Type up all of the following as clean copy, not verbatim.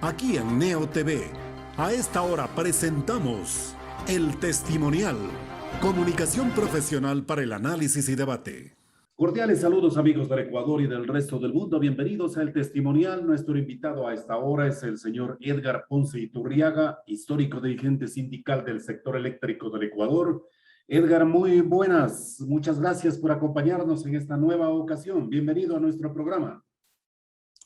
Aquí en Neo TV, a esta hora presentamos El Testimonial, comunicación profesional para el análisis y debate. Cordiales saludos amigos del Ecuador y del resto del mundo. Bienvenidos a El Testimonial. Nuestro invitado a esta hora es el señor Edgar Ponce Iturriaga, histórico dirigente sindical del sector eléctrico del Ecuador. Edgar, muy buenas. Muchas gracias por acompañarnos en esta nueva ocasión. Bienvenido a nuestro programa.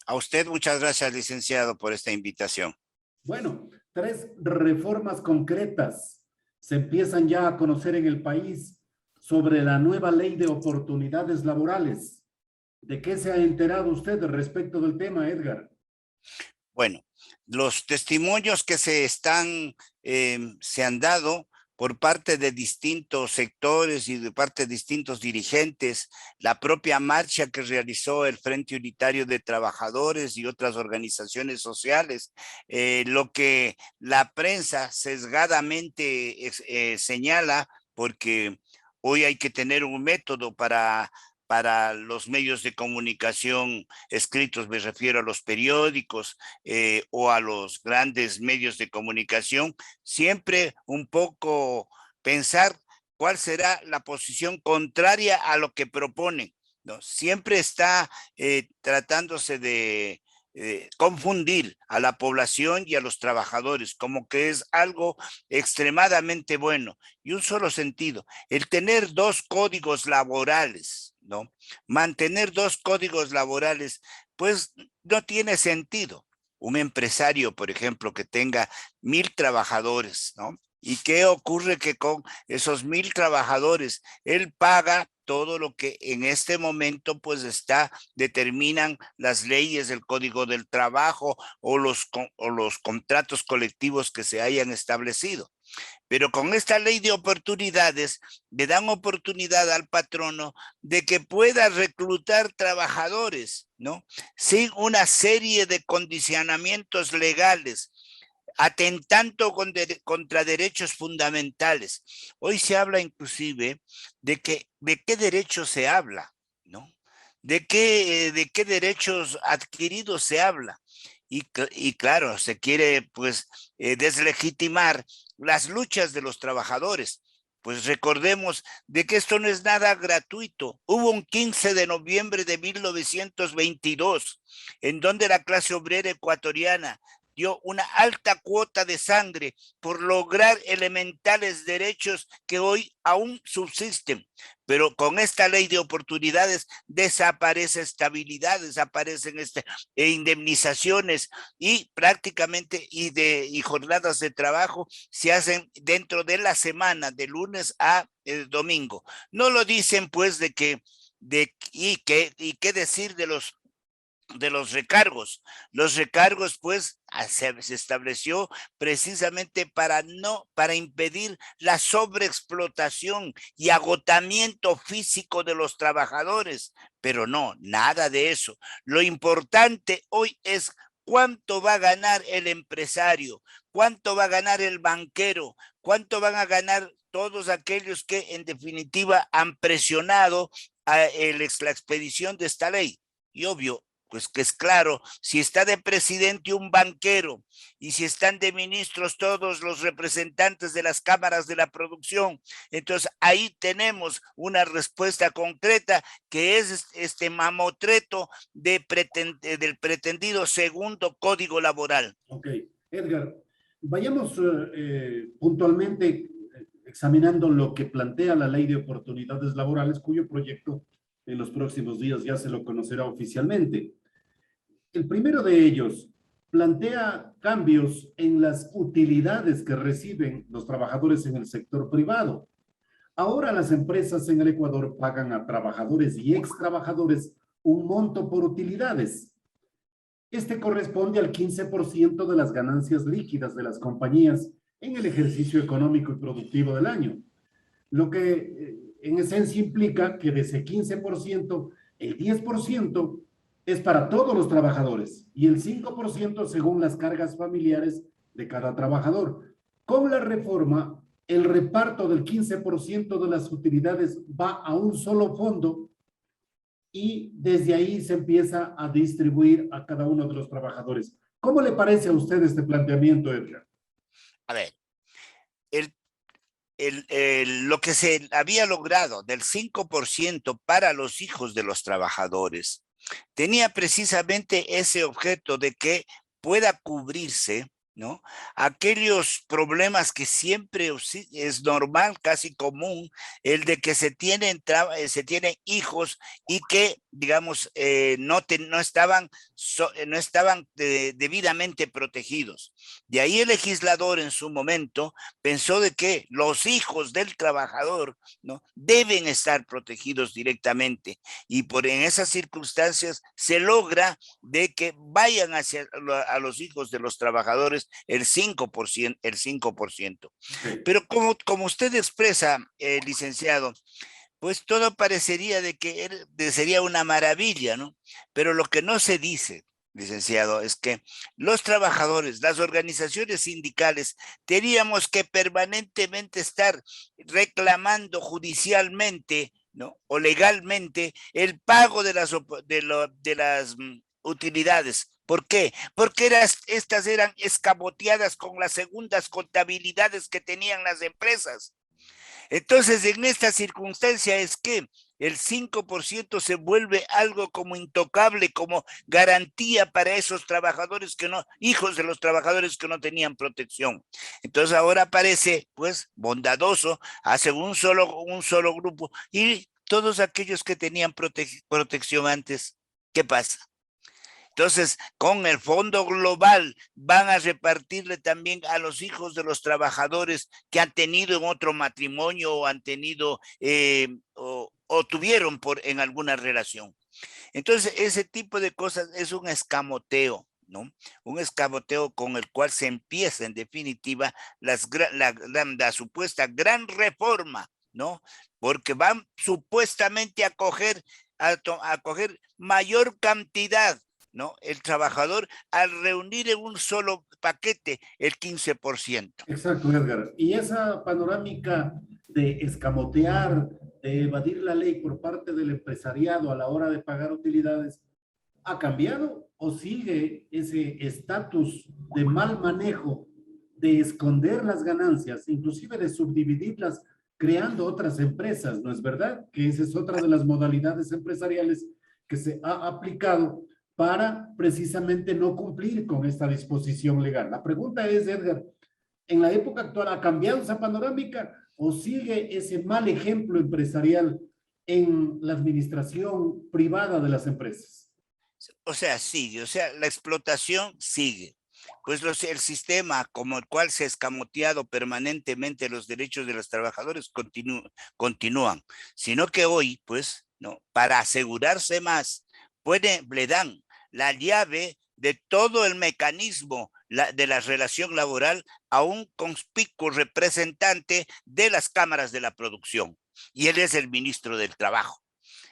A usted muchas gracias, licenciado, por esta invitación. Bueno, 3 reformas concretas se empiezan ya a conocer en el país sobre la nueva ley de oportunidades laborales. ¿De qué se ha enterado usted respecto del tema, Edgar? Bueno, los testimonios que se han dado por parte de distintos sectores y de parte de distintos dirigentes, la propia marcha que realizó el Frente Unitario de Trabajadores y otras organizaciones sociales, lo que la prensa sesgadamente señala, porque hoy hay que tener un método para los medios de comunicación escritos, me refiero a los periódicos o a los grandes medios de comunicación, siempre un poco pensar cuál será la posición contraria a lo que proponen, ¿no? Siempre está tratándose de confundir a la población y a los trabajadores, como que es algo extremadamente bueno y un solo sentido, el tener 2 códigos laborales, ¿no? Mantener 2 códigos laborales, pues no tiene sentido. Un empresario, por ejemplo, que tenga 1000 trabajadores, ¿no? ¿Y qué ocurre? Que con esos 1000 trabajadores, él paga todo lo que en este momento pues determinan las leyes del Código del Trabajo o los contratos colectivos que se hayan establecido. Pero con esta ley de oportunidades le dan oportunidad al patrono de que pueda reclutar trabajadores, ¿no? Sin una serie de condicionamientos legales, atentando contra derechos fundamentales. Hoy se habla inclusive de qué derechos se habla, ¿no? De qué derechos adquiridos se habla. Y claro, se quiere pues deslegitimar las luchas de los trabajadores. Pues recordemos de que esto no es nada gratuito. Hubo un 15 de noviembre de 1922, en donde la clase obrera ecuatoriana dio una alta cuota de sangre por lograr elementales derechos que hoy aún subsisten. Pero con esta ley de oportunidades desaparece estabilidad, desaparecen indemnizaciones y prácticamente y jornadas de trabajo se hacen dentro de la semana, de lunes a domingo. No lo dicen pues y qué decir de los recargos. Los recargos, pues, se estableció precisamente para impedir la sobreexplotación y agotamiento físico de los trabajadores, pero no, nada de eso. Lo importante hoy es cuánto va a ganar el empresario, cuánto va a ganar el banquero, cuánto van a ganar todos aquellos que en definitiva han presionado la expedición de esta ley. Y obvio, pues que es claro, si está de presidente un banquero y si están de ministros todos los representantes de las cámaras de la producción, entonces ahí tenemos una respuesta concreta que es este mamotreto del pretendido segundo código laboral. Ok, Edgar, vayamos puntualmente examinando lo que plantea la Ley de Oportunidades Laborales, cuyo proyecto en los próximos días ya se lo conocerá oficialmente. El primero de ellos plantea cambios en las utilidades que reciben los trabajadores en el sector privado. Ahora las empresas en el Ecuador pagan a trabajadores y ex trabajadores un monto por utilidades. Este corresponde al 15% de las ganancias líquidas de las compañías en el ejercicio económico y productivo del año. Lo que en esencia implica que de ese 15%, el 10% es para todos los trabajadores y el 5% según las cargas familiares de cada trabajador. Con la reforma, el reparto del 15% de las utilidades va a un solo fondo y desde ahí se empieza a distribuir a cada uno de los trabajadores. ¿Cómo le parece a usted este planteamiento, Edgar? A ver, el, lo que se había logrado del 5% para los hijos de los trabajadores tenía precisamente ese objeto de que pueda cubrirse, ¿no? Aquellos problemas que siempre es normal, casi común, el de que se tienen hijos y que, digamos, no estaban, no estaban debidamente protegidos. De ahí el legislador en su momento pensó de que los hijos del trabajador, ¿no?, deben estar protegidos directamente, y en esas circunstancias se logra de que vayan hacia a los hijos de los trabajadores el 5%, el 5%. Pero como usted expresa, licenciado, pues todo parecería de que sería una maravilla, ¿no? Pero lo que no se dice, licenciado, es que los trabajadores, las organizaciones sindicales, teníamos que permanentemente estar reclamando judicialmente, ¿no?, o legalmente el pago de las utilidades. ¿Por qué? Porque estas eran escamoteadas con las segundas contabilidades que tenían las empresas. Entonces, en esta circunstancia es que el 5% se vuelve algo como intocable, como garantía para esos trabajadores que no, hijos de los trabajadores que no tenían protección. Entonces ahora parece, pues, bondadoso, hace un solo grupo, y todos aquellos que tenían protección antes, ¿qué pasa? Entonces, con el fondo global van a repartirle también a los hijos de los trabajadores que han tenido en otro matrimonio o han tenido o tuvieron en alguna relación. Entonces, ese tipo de cosas es un escamoteo, ¿no? Un escamoteo con el cual se empieza en definitiva la supuesta gran reforma, ¿no? Porque van supuestamente a coger mayor cantidad, ¿no?, el trabajador al reunir en un solo paquete el 15%. Exacto, Edgar. Y esa panorámica de escamotear, de evadir la ley por parte del empresariado a la hora de pagar utilidades, ¿ha cambiado o sigue ese estatus de mal manejo, de esconder las ganancias, inclusive de subdividirlas, creando otras empresas? ¿No es verdad? Que esa es otra de las modalidades empresariales que se ha aplicado para precisamente no cumplir con esta disposición legal. La pregunta es, Edgar, ¿en la época actual ha cambiado esa panorámica o sigue ese mal ejemplo empresarial en la administración privada de las empresas? O sea, sigue, o sea, la explotación sigue. Pues el sistema como el cual se ha escamoteado permanentemente los derechos de los trabajadores continúan, sino que hoy, pues, no, para asegurarse más, le dan la llave de todo el mecanismo de la relación laboral a un conspicuo representante de las cámaras de la producción, y él es el ministro del Trabajo,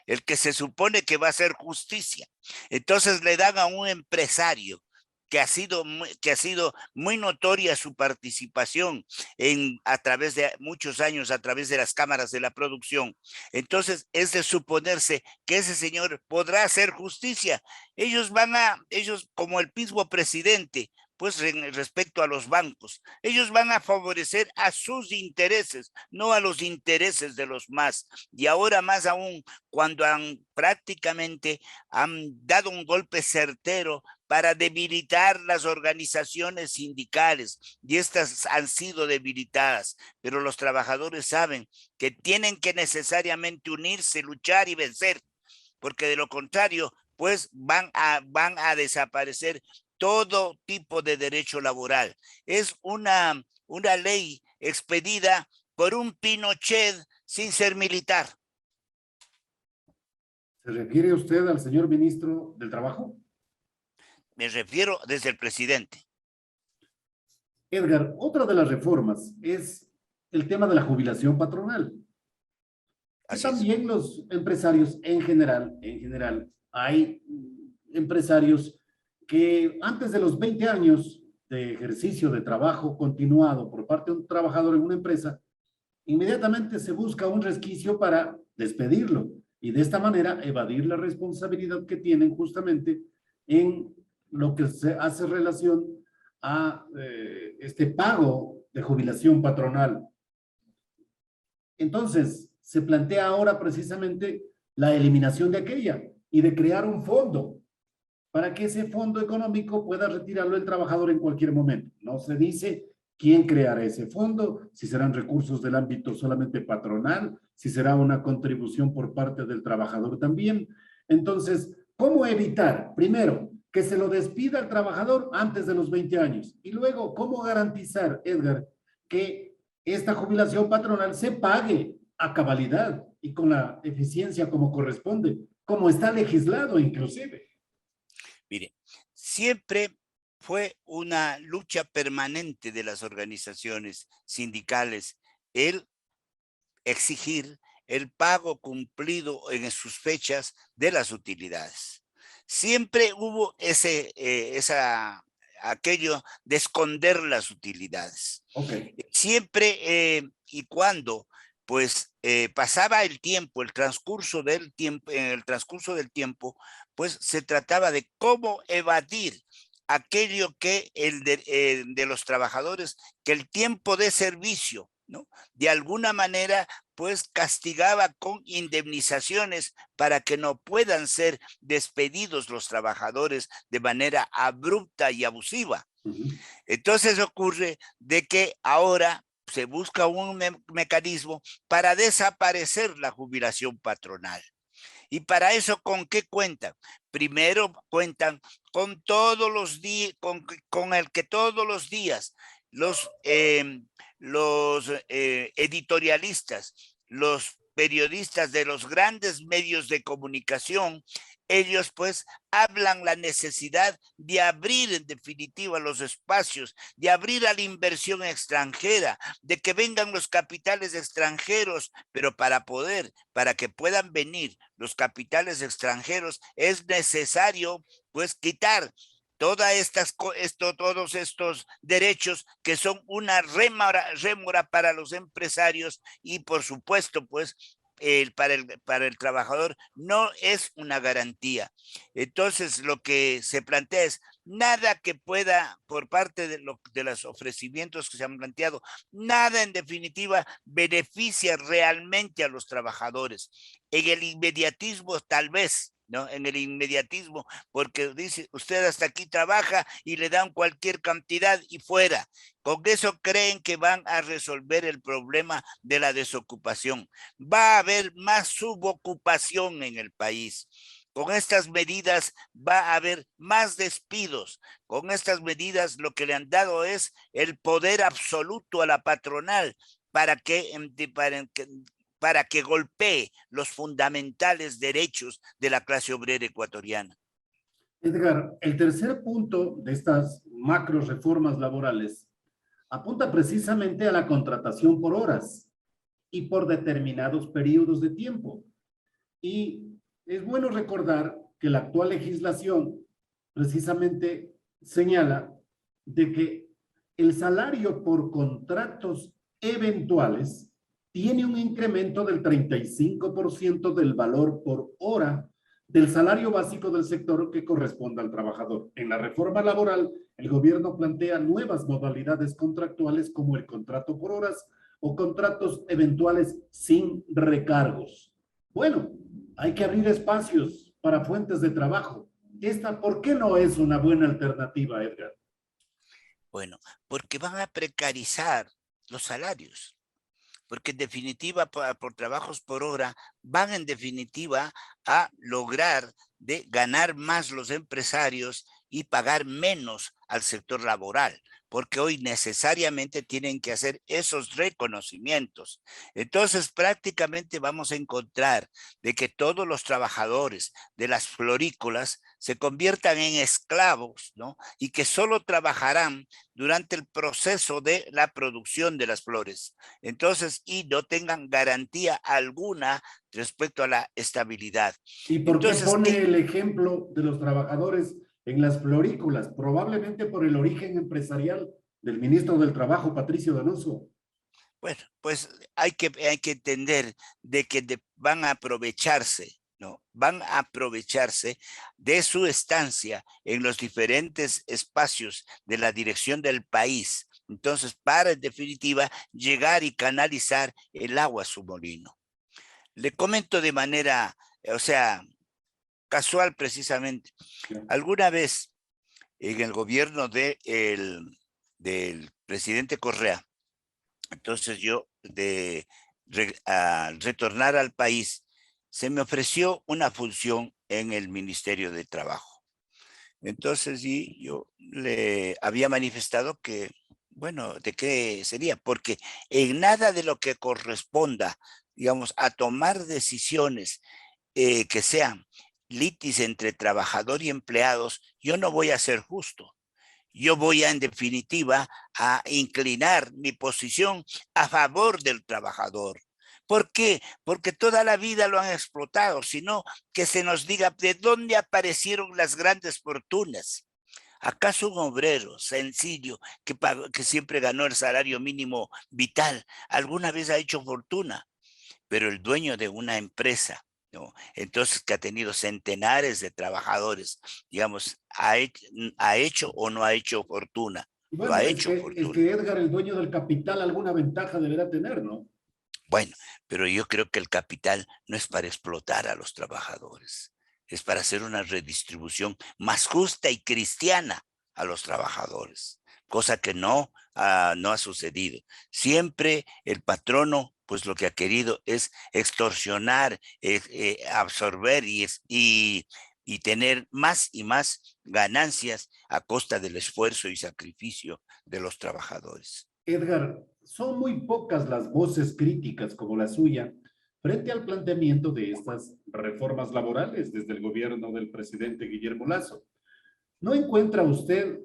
el que se supone que va a hacer justicia. Entonces le dan a un empresario que ha sido muy notoria su participación a través de muchos años, a través de las cámaras de la producción. Entonces es de suponerse que ese señor podrá hacer justicia. Ellos como el mismo presidente, pues respecto a los bancos, ellos van a favorecer a sus intereses, no a los intereses de los más. Y ahora más aún, cuando prácticamente han dado un golpe certero para debilitar las organizaciones sindicales, y estas han sido debilitadas, pero los trabajadores saben que tienen que necesariamente unirse, luchar y vencer, porque de lo contrario, pues van a desaparecer todo tipo de derecho laboral. Es una ley expedida por un Pinochet sin ser militar. ¿Se refiere usted al señor ministro del Trabajo? Me refiero desde el presidente. Edgar, otra de las reformas es el tema de la jubilación patronal. Así también los empresarios en general, hay empresarios que antes de los 20 años de ejercicio de trabajo continuado por parte de un trabajador en una empresa, inmediatamente se busca un resquicio para despedirlo y de esta manera evadir la responsabilidad que tienen justamente en lo que se hace relación a este pago de jubilación patronal. Entonces, se plantea ahora precisamente la eliminación de aquella y de crear un fondo para que ese fondo económico pueda retirarlo el trabajador en cualquier momento. No se dice quién creará ese fondo, si serán recursos del ámbito solamente patronal, si será una contribución por parte del trabajador también. Entonces, ¿cómo evitar? Primero, que se lo despida al trabajador antes de los 20 años. Y luego, ¿cómo garantizar, Edgar, que esta jubilación patronal se pague a cabalidad y con la eficiencia como corresponde, como está legislado inclusive? Mire, siempre fue una lucha permanente de las organizaciones sindicales el exigir el pago cumplido en sus fechas de las utilidades. Siempre hubo aquello de esconder las utilidades. Okay. Siempre y cuando pues pasaba el tiempo, el transcurso del tiempo, pues se trataba de cómo evadir aquello que de los trabajadores, que el tiempo de servicio, ¿no? De alguna manera, pues castigaba con indemnizaciones para que no puedan ser despedidos los trabajadores de manera abrupta y abusiva. Entonces ocurre de que ahora se busca un mecanismo para desaparecer la jubilación patronal. Y para eso, ¿con qué cuentan? Primero cuentan con todos los días, con el que todos los días los editorialistas, los periodistas de los grandes medios de comunicación, ellos pues hablan la necesidad de abrir en definitiva los espacios, de abrir a la inversión extranjera, de que vengan los capitales extranjeros, pero para que puedan venir los capitales extranjeros es necesario pues quitar todos estos derechos que son una rémora para los empresarios y por supuesto pues para el trabajador no es una garantía. Entonces lo que se plantea es nada que pueda, por parte de los ofrecimientos que se han planteado, nada en definitiva beneficia realmente a los trabajadores. En el inmediatismo tal vez, ¿no? En el inmediatismo, porque dice, usted hasta aquí trabaja y le dan cualquier cantidad y fuera. Con eso creen que van a resolver el problema de la desocupación. Va a haber más subocupación en el país. Con estas medidas va a haber más despidos. Con estas medidas lo que le han dado es el poder absoluto a la patronal para que golpee los fundamentales derechos de la clase obrera ecuatoriana. Edgar, el tercer punto de estas macro reformas laborales apunta precisamente a la contratación por horas y por determinados periodos de tiempo. Y es bueno recordar que la actual legislación precisamente señala de que el salario por contratos eventuales tiene un incremento del 35% del valor por hora del salario básico del sector que corresponde al trabajador. En la reforma laboral, el gobierno plantea nuevas modalidades contractuales como el contrato por horas o contratos eventuales sin recargos. Bueno, hay que abrir espacios para fuentes de trabajo. ¿Por qué no es una buena alternativa, Edgar? Bueno, porque van a precarizar los salarios. Porque en definitiva, por trabajos por hora, van en definitiva a lograr de ganar más los empresarios y pagar menos al sector laboral, porque hoy necesariamente tienen que hacer esos reconocimientos. Entonces, prácticamente vamos a encontrar de que todos los trabajadores de las florícolas se conviertan en esclavos, ¿no? Y que solo trabajarán durante el proceso de la producción de las flores. Entonces, y no tengan garantía alguna respecto a la estabilidad. ¿Y por qué pone el ejemplo de los trabajadores en las florícolas? Probablemente por el origen empresarial del ministro del Trabajo, Patricio Donoso. Bueno, pues hay que entender de que van a aprovecharse ¿no? Van a aprovecharse de su estancia en los diferentes espacios de la dirección del país. Entonces, para en definitiva llegar y canalizar el agua a su molino. Le comento de manera, o sea, casual precisamente. Alguna vez en el gobierno del presidente Correa, entonces yo al retornar al país, se me ofreció una función en el Ministerio de Trabajo. Entonces yo le había manifestado que, bueno, ¿de qué sería? Porque en nada de lo que corresponda, digamos, a tomar decisiones que sean litis entre trabajador y empleados, yo no voy a ser justo. Yo voy en definitiva, a inclinar mi posición a favor del trabajador. ¿Por qué? Porque toda la vida lo han explotado, sino que se nos diga de dónde aparecieron las grandes fortunas. ¿Acaso un obrero sencillo que siempre ganó el salario mínimo vital alguna vez ha hecho fortuna? Pero el dueño de una empresa, ¿no? Entonces, que ha tenido centenares de trabajadores, digamos, ha hecho o no ha hecho fortuna. Lo Bueno, ha es hecho que, es fortuna. que Edgar, el dueño del capital, alguna ventaja deberá tener, ¿no? Bueno, pero yo creo que el capital no es para explotar a los trabajadores, es para hacer una redistribución más justa y cristiana a los trabajadores, cosa que no ha sucedido. Siempre el patrono, pues lo que ha querido es extorsionar, absorber y tener más y más ganancias a costa del esfuerzo y sacrificio de los trabajadores. Edgar, son muy pocas las voces críticas como la suya frente al planteamiento de estas reformas laborales desde el gobierno del presidente Guillermo Lasso. ¿No encuentra usted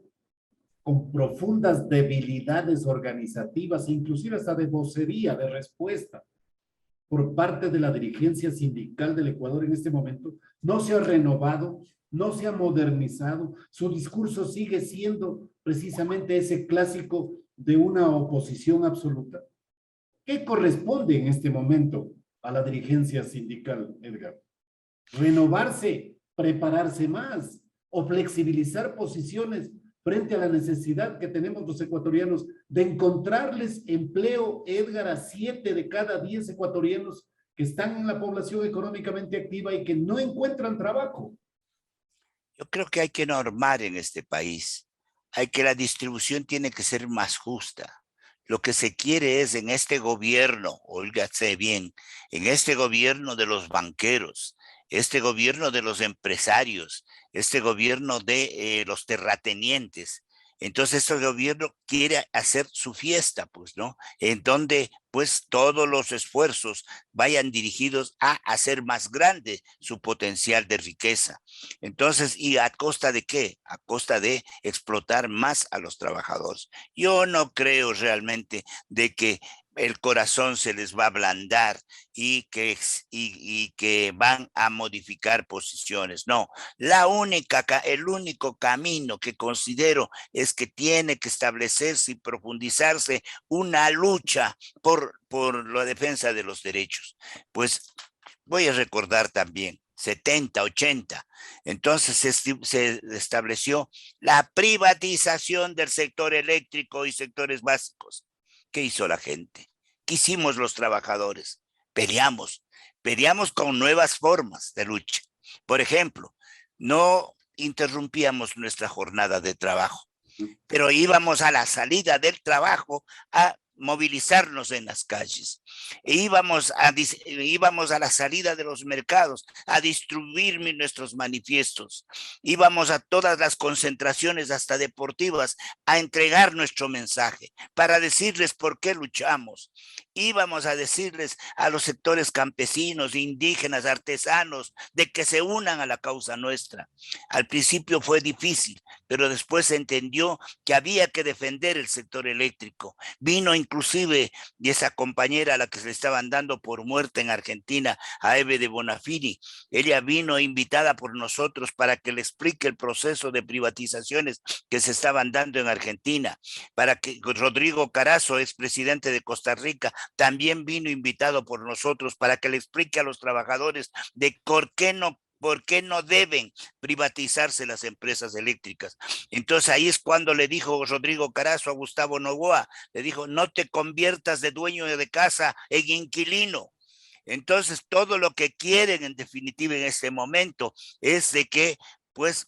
con profundas debilidades organizativas e inclusive hasta de vocería, de respuesta por parte de la dirigencia sindical del Ecuador en este momento? No se ha renovado, no se ha modernizado, su discurso sigue siendo precisamente ese clásico de una oposición absoluta. ¿Qué corresponde en este momento a la dirigencia sindical, Edgar? ¿Renovarse, prepararse más o flexibilizar posiciones frente a la necesidad que tenemos los ecuatorianos de encontrarles empleo, Edgar, a 7 de cada 10 ecuatorianos que están en la población económicamente activa y que no encuentran trabajo? Yo creo que hay que normar en este país. La distribución tiene que ser más justa. Lo que se quiere es en este gobierno, óigase bien, en este gobierno de los banqueros, este gobierno de los empresarios, este gobierno de los terratenientes. Entonces, este gobierno quiere hacer su fiesta, pues, ¿no? En donde, pues, todos los esfuerzos vayan dirigidos a hacer más grande su potencial de riqueza. Entonces, ¿y a costa de qué? A costa de explotar más a los trabajadores. Yo no creo realmente de que el corazón se les va a ablandar y que van a modificar posiciones. No, el único camino que considero es que tiene que establecerse y profundizarse una lucha por la defensa de los derechos. Pues voy a recordar también 70, 80. Entonces se estableció la privatización del sector eléctrico y sectores básicos. ¿Qué hizo la gente? ¿Qué hicimos los trabajadores? Peleamos con nuevas formas de lucha. Por ejemplo, no interrumpíamos nuestra jornada de trabajo, pero íbamos a la salida del trabajo a movilizarnos en las calles. Íbamos a la salida de los mercados a distribuir nuestros manifiestos. Íbamos a todas las concentraciones, hasta deportivas, a entregar nuestro mensaje para decirles por qué luchamos. Íbamos a decirles a los sectores campesinos, indígenas, artesanos, de que se unan a la causa nuestra. Al principio fue difícil, pero después entendió que había que defender el sector eléctrico. Vino inclusive y esa compañera a la que se le estaban dando por muerta en Argentina, a Eve de Bonafini, ella vino invitada por nosotros para que le explique el proceso de privatizaciones que se estaban dando en Argentina, para que Rodrigo Carazo, expresidente de Costa Rica, también vino invitado por nosotros para que le explique a los trabajadores de por qué no deben privatizarse las empresas eléctricas. Entonces ahí es cuando le dijo Rodrigo Carazo a Gustavo Noboa, le dijo, no te conviertas de dueño de casa en inquilino. Entonces todo lo que quieren en definitiva en este momento es de que pues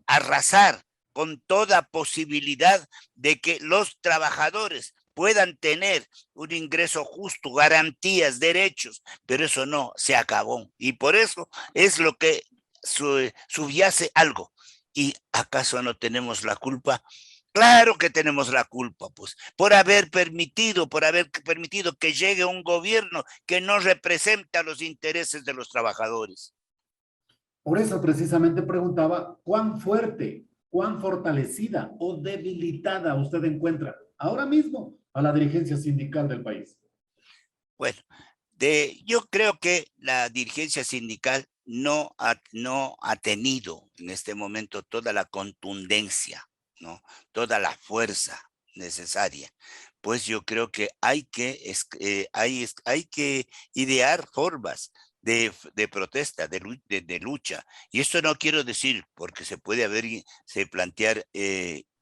arrasar con toda posibilidad de que los trabajadores puedan tener un ingreso justo, garantías, derechos, pero eso no, se acabó. Y por eso es lo que subyace algo. ¿Y acaso no tenemos la culpa? Claro que tenemos la culpa, pues, por haber permitido que llegue un gobierno que no representa los intereses de los trabajadores. Por eso precisamente preguntaba cuán fuerte, cuán fortalecida o debilitada usted encuentra ahora mismo a la dirigencia sindical del país. Bueno, yo creo que la dirigencia sindical no ha tenido en este momento toda la contundencia, ¿no? Toda la fuerza necesaria. Pues yo creo que hay que idear formas de protesta, de lucha. Y esto no quiero decir, porque se puede se plantear,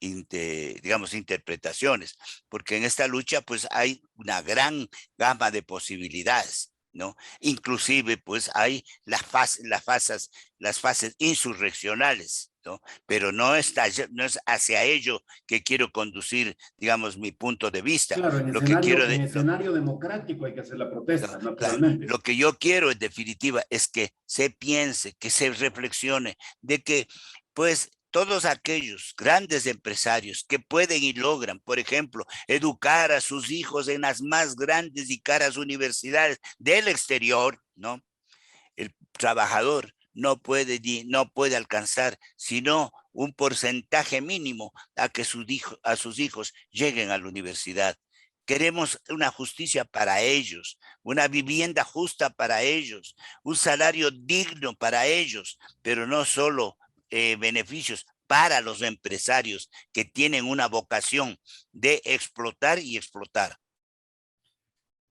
digamos, interpretaciones, porque en esta lucha pues hay una gran gama de posibilidades, ¿no? Inclusive pues hay las fases insurreccionales, ¿no? Pero no es hacia ello que quiero conducir, digamos, mi punto de vista. Claro, Lo que quiero en escenario democrático hay que hacer la protesta, claro, naturalmente. lo que yo quiero en definitiva es que se piense, que se reflexione de que pues todos aquellos grandes empresarios que pueden y logran, por ejemplo, educar a sus hijos en las más grandes y caras universidades del exterior, ¿no? El trabajador no puede alcanzar sino un porcentaje mínimo a sus hijos lleguen a la universidad. Queremos una justicia para ellos, una vivienda justa para ellos, un salario digno para ellos, pero no solo beneficios para los empresarios que tienen una vocación de explotar y explotar.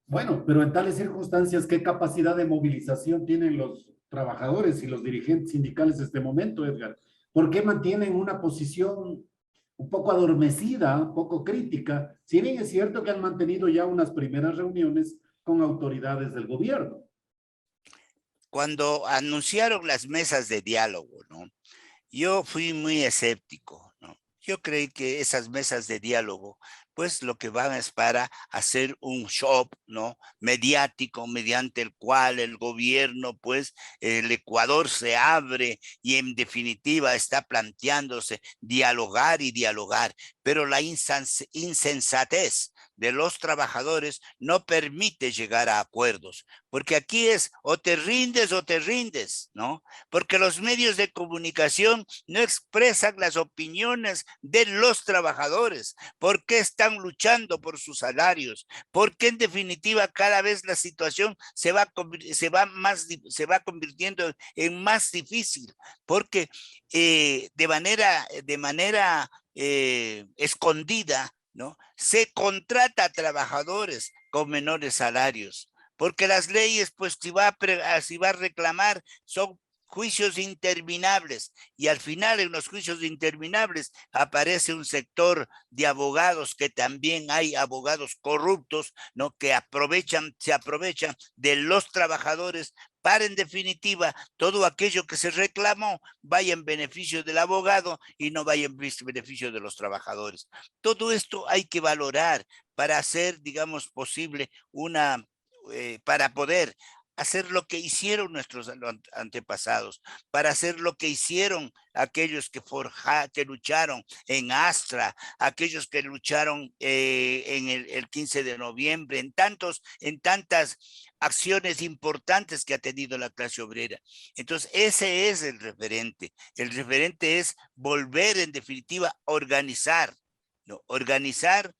Bueno, pero en tales circunstancias, ¿qué capacidad de movilización tienen los trabajadores y los dirigentes sindicales en este momento, Edgar? ¿Por qué mantienen una posición un poco adormecida, un poco crítica? Si bien es cierto que han mantenido ya unas primeras reuniones con autoridades del gobierno. Cuando anunciaron las mesas de diálogo, ¿no? Yo fui muy escéptico, ¿no? Yo creí que esas mesas de diálogo, pues lo que van es para hacer un show, ¿no? Mediático, mediante el cual el gobierno, pues, el Ecuador se abre y en definitiva está planteándose dialogar y dialogar, pero la insensatez de los trabajadores no permite llegar a acuerdos, porque aquí es o te rindes, ¿no? Porque los medios de comunicación no expresan las opiniones de los trabajadores, por qué están luchando por sus salarios, porque en definitiva cada vez la situación se va convirtiendo en más difícil, porque de manera escondida, ¿no? Se contrata a trabajadores con menores salarios, porque las leyes, pues si va a reclamar, son juicios interminables, y al final en los juicios interminables aparece un sector de abogados, que también hay abogados corruptos, ¿no? Que se aprovechan de los trabajadores para en definitiva todo aquello que se reclamó vaya en beneficio del abogado y no vaya en beneficio de los trabajadores. Todo esto hay que valorar para hacer, digamos, posible para poder hacer lo que hicieron nuestros antepasados, para hacer lo que hicieron aquellos que lucharon en Astra, aquellos que lucharon en el 15 de noviembre, en tantas acciones importantes que ha tenido la clase obrera. Entonces, ese es el referente. El referente es volver, en definitiva, a organizar, ¿no? Organizar,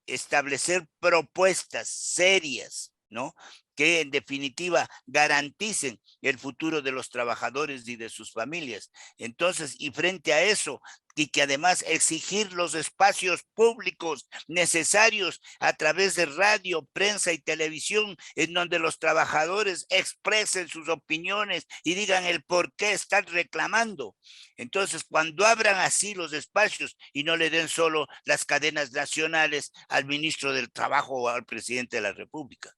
establecer propuestas serias, ¿no? Que en definitiva garanticen el futuro de los trabajadores y de sus familias. Entonces, y frente a eso, y que además exigir los espacios públicos necesarios a través de radio, prensa y televisión, en donde los trabajadores expresen sus opiniones y digan el por qué están reclamando. Entonces, cuando abran así los espacios y no le den solo las cadenas nacionales al ministro del Trabajo o al presidente de la República.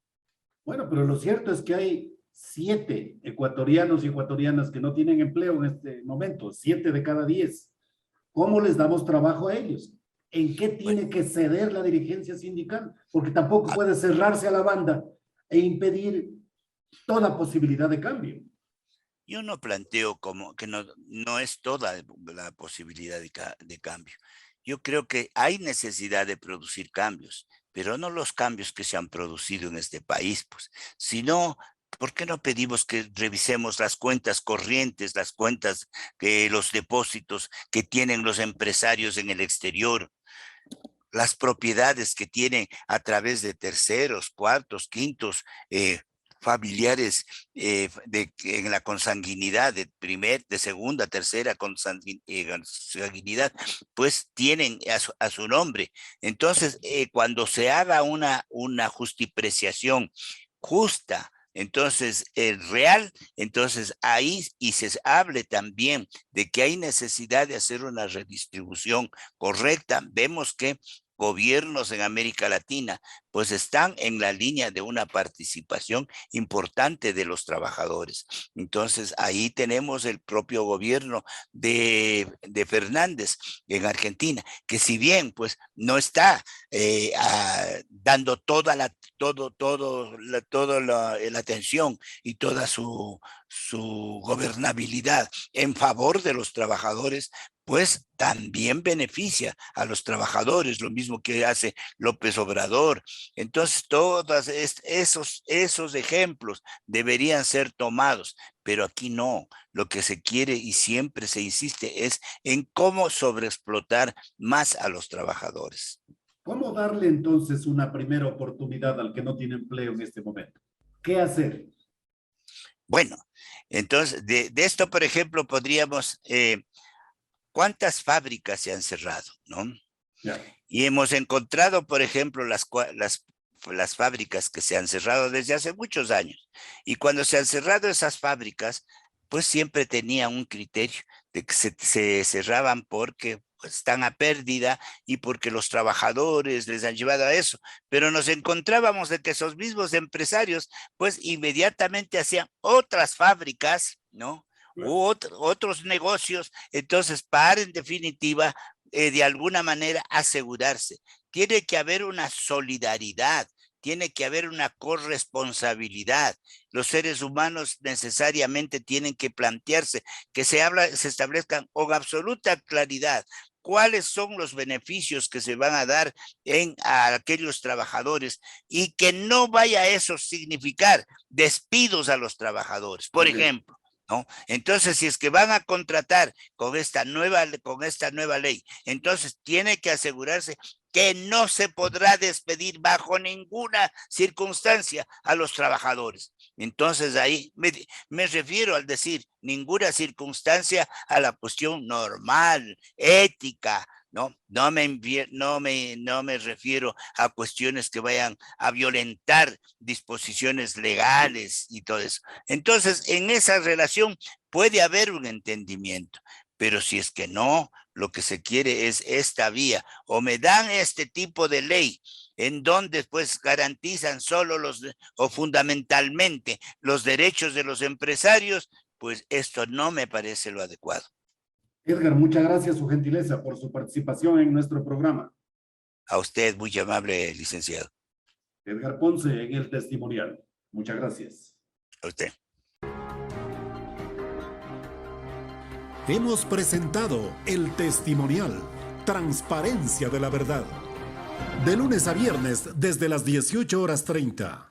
Bueno, pero lo cierto es que hay 7 ecuatorianos y ecuatorianas que no tienen empleo en este momento, 7 de cada 10. ¿Cómo les damos trabajo a ellos? ¿En qué tiene que ceder la dirigencia sindical? Porque tampoco puede cerrarse a la banda e impedir toda posibilidad de cambio. Yo no planteo como que no es toda la posibilidad de cambio. Yo creo que hay necesidad de producir cambios, pero no los cambios que se han producido en este país, pues, sino, ¿por qué no pedimos que revisemos las cuentas corrientes, las cuentas, los depósitos que tienen los empresarios en el exterior, las propiedades que tienen a través de terceros, cuartos, quintos, familiares en la consanguinidad de segunda, tercera consanguinidad, pues tienen a su nombre. Entonces, cuando se haga una justipreciación justa, entonces real, entonces ahí y se hable también de que hay necesidad de hacer una redistribución correcta. Vemos que gobiernos en América Latina, pues están en la línea de una participación importante de los trabajadores. Entonces, ahí tenemos el propio gobierno de Fernández en Argentina, que si bien, pues, no está dando toda la atención y toda su gobernabilidad en favor de los trabajadores, pues también beneficia a los trabajadores, lo mismo que hace López Obrador. Entonces, todos esos ejemplos deberían ser tomados, pero aquí no. Lo que se quiere y siempre se insiste es en cómo sobreexplotar más a los trabajadores. ¿Cómo darle entonces una primera oportunidad al que no tiene empleo en este momento? ¿Qué hacer? Bueno, entonces, de esto, por ejemplo, podríamos... ¿cuántas fábricas se han cerrado, no? Ya. Y hemos encontrado, por ejemplo, las fábricas que se han cerrado desde hace muchos años. Y cuando se han cerrado esas fábricas, pues siempre tenían un criterio de que se cerraban porque pues, están a pérdida y porque los trabajadores les han llevado a eso. Pero nos encontrábamos de que esos mismos empresarios, pues inmediatamente hacían otras fábricas, ¿no? U otros negocios, entonces para en definitiva de alguna manera asegurarse. Tiene que haber una solidaridad, tiene que haber una corresponsabilidad. Los seres humanos necesariamente tienen que plantearse que se establezcan con absoluta claridad cuáles son los beneficios que se van a dar a aquellos trabajadores y que no vaya a eso significar despidos a los trabajadores, por ejemplo. ¿No? Entonces, si es que van a contratar con esta nueva ley, entonces tiene que asegurarse que no se podrá despedir bajo ninguna circunstancia a los trabajadores. Entonces, ahí me refiero al decir ninguna circunstancia a la cuestión normal, ética, ¿no? No me refiero a cuestiones que vayan a violentar disposiciones legales y todo eso. Entonces, en esa relación puede haber un entendimiento, pero si es que no, lo que se quiere es esta vía, o me dan este tipo de ley en donde pues garantizan solo o fundamentalmente los derechos de los empresarios, pues esto no me parece lo adecuado. Edgar, muchas gracias su gentileza por su participación en nuestro programa. A usted, muy amable, licenciado. Edgar Ponce en El Testimonial. Muchas gracias. A usted. Hemos presentado El Testimonial, transparencia de la verdad. De lunes a viernes desde las 18:30.